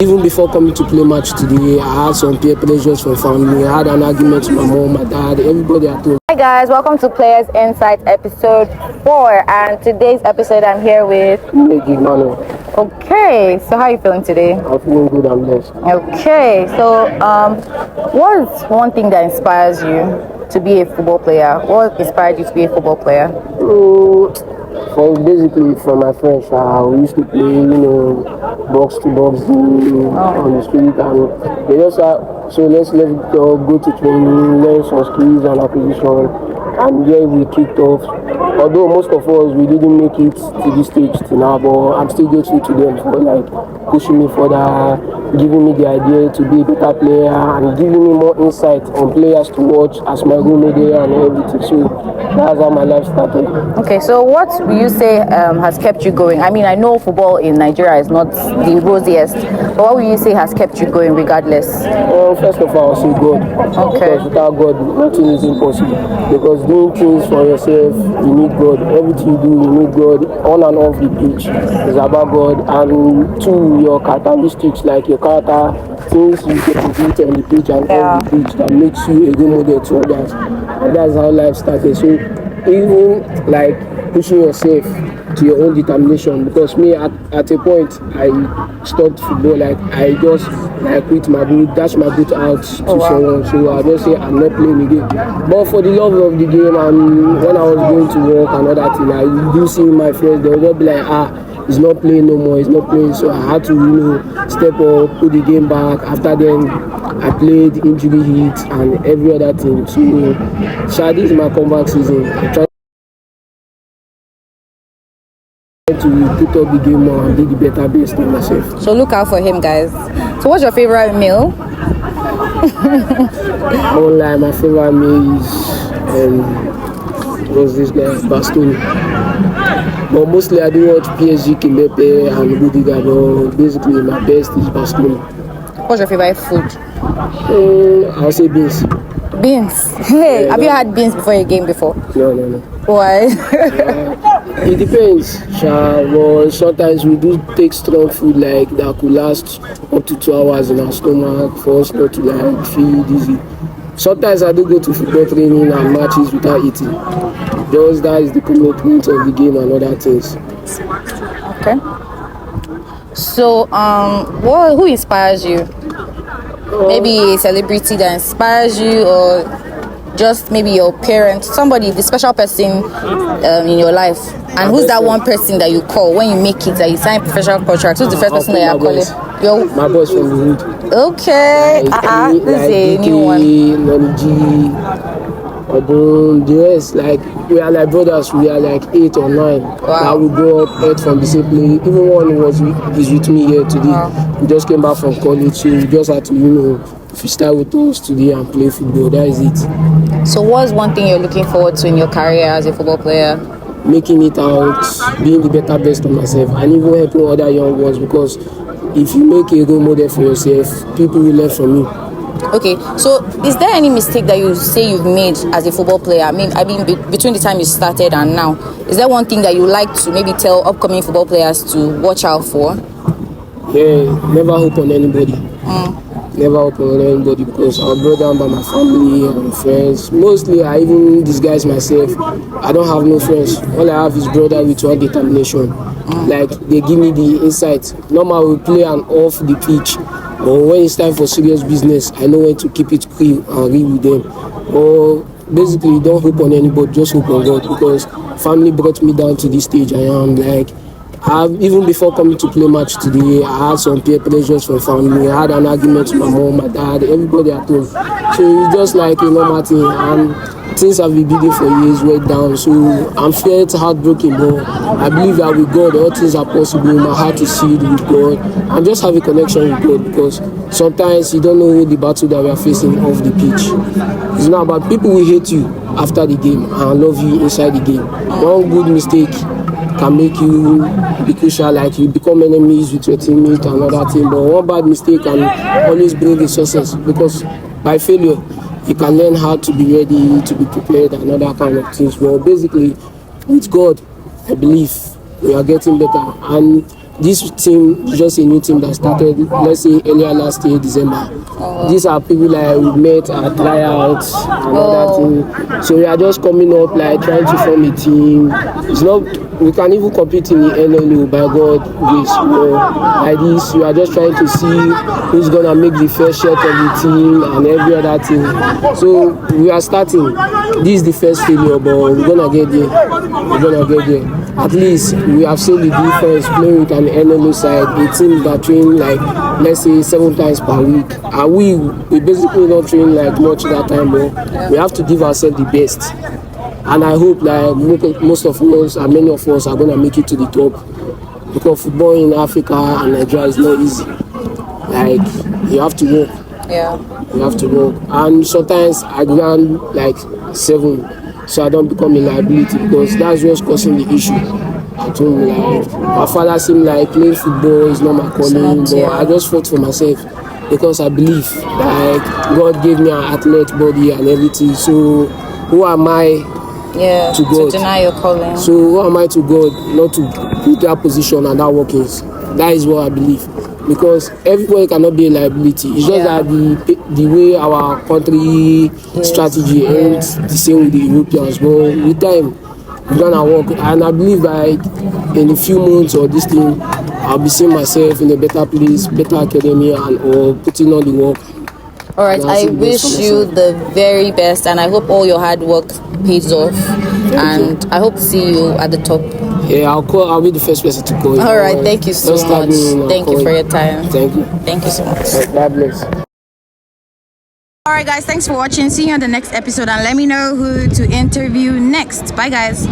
even before coming to play match today, I had some peer pressures from family. I had an argument with my mom, my dad, everybody at home. Hi guys, welcome to Players Insight episode 4, and today's episode I'm here with Nneji Emmanuel. Okay, so how are you feeling today? I'm feeling good and blessed. Okay, so what's one thing that inspires you to be a football player? What inspired you to be a football player? Basically from my friends, we used to play, box to box on the street, and they just so let's go to training, learn some skills and acquisition, and we kicked off. Although most of us we didn't make it to this stage till now, but I'm still grateful to them for pushing me further, giving me the idea to be a better player, and giving me more insight on players to watch as my role model and everything. So that's how my life started. Okay, so what will you say has kept you going? I mean, I know football in Nigeria is not the rosiest, but what will you say has kept you going regardless? First of all, I'll say God. Okay. Because without God, nothing is impossible. Because doing things for yourself, you need God. Everything you do, you need God. On and off the pitch is about God. And two, your characteristics, like your character, things you get to do on the pitch and off the pitch that makes you a good model to others. And that's how life started. So even pushing yourself to your own determination, because me at a point I stopped football, I just quit my boot, dash my boot out to someone, so I just say I'm not playing again. But for the love of the game, and when I was going to work and other things, I do see my friends, they will be like, he's not playing no more, he's not playing. So I had to step up, put the game back. After then I played injury hit and every other thing. So this is my comeback season. I try to put up the game more and be the better best of myself. So look out for him, guys. So what's your favorite meal? Online, my favorite meal is was this guy Bastoni. But mostly I do watch PSG, Kimbepe and Budiga, but basically my best is Bastoni. What's your favorite food? I'll say beans. Beans. Hey, have you had beans before a game before? No. Why? It depends. But sometimes we do take strong food that could last up to 2 hours in our stomach for us not to feel dizzy. Sometimes I do go to football training and matches without eating. Just that is the commitment of the game and other things. Okay. So, who inspires you? Maybe a celebrity that inspires you, or just maybe your parent, somebody, the special person in your life. And who's that one person that you call when you make it, that you sign professional contract? Who's the first person that you're calling? My boss from the hood. Okay. This is a new one. Nneji, the rest, we are like brothers, we are 8 or 9. Wow. Now we grow up 8 from the same place. Even one is with me here today. Wow. We just came back from college, so we just had to, start with us today and play football. That is it. So what's one thing you're looking forward to in your career as a football player? Making it out, being the better best of myself, and even helping other young ones, because if you make a role model for yourself, people will learn from you. Okay, so is there any mistake that you say you've made as a football player? I mean, between the time you started and now, is there one thing that you like to maybe tell upcoming football players to watch out for? Yeah, never hope on anybody. Never hope on anybody, because I'm brought down by my family and friends. Mostly, I even disguise myself. I don't have no friends. All I have is brother with one determination. They give me the insight. Normally, we play and off the pitch. But when it's time for serious business, I know when to keep it cool and real with them. But basically, don't hope on anybody, just hope on God, because family brought me down to this stage I am. Even before coming to play match today, I had some peer pressures from family. I had an argument with my mom, my dad, everybody at home. So it's just like a normal thing. And things have been building for years, went down. So I'm felt heartbroken, but I believe that with God, all things are possible. My heart is sealed with God. And just have a connection with God, because sometimes you don't know the battle that we are facing off the pitch. It's not about people will hate you after the game and love you inside the game. One good mistake can make you be crucial, you become enemies with your teammates and other thing. But one bad mistake can always bring a success, because by failure you can learn how to be ready, to be prepared and other kind of things. Well, basically with God, I believe we are getting better. And this team is just a new team that started, let's say, earlier last year, December. These are people like we met at tryouts and other things. So we are just coming up, like trying to form a team. It's not, we can even compete in the NLO by God grace. Like this, we are just trying to see who's gonna make the first shot of the team and every other thing. So we are starting. This is the first failure, but we're gonna get there. We're gonna get there. At least we have seen the difference playing with an NLO side, a team that train like, let's say, 7 times per week. And we basically not train like much that time, but we have to give ourselves the best. And I hope that most of us and many of us are gonna make it to the top, because football in Africa and Nigeria is not easy. Like, you have to work. Yeah. You have to work. And sometimes I ran like 7, so I don't become a liability, because that's what's causing the issue. At home, like, my father seemed like playing football is not my calling, but I just fought for myself, because I believe like God gave me an athlete body and everything. So who am I to God? To deny your calling. So who am I to God not to put that position and that workings? That is what I believe. Because everybody cannot be a liability. It's just that the way our country strategy ends the same with the Europeans. But with time, we're gonna work. And I believe like in a few months or this thing, I'll be seeing myself in a better place, better academy, and or putting on the work. All right, I wish you the very best, and I hope all your hard work pays off. And I hope to see you at the top. Yeah, I'll be the first person to call you. All right, thank you so much. Thank you for your time. Thank you. Thank you so much. God bless. All right, guys, thanks for watching. See you on the next episode, and let me know who to interview next. Bye, guys.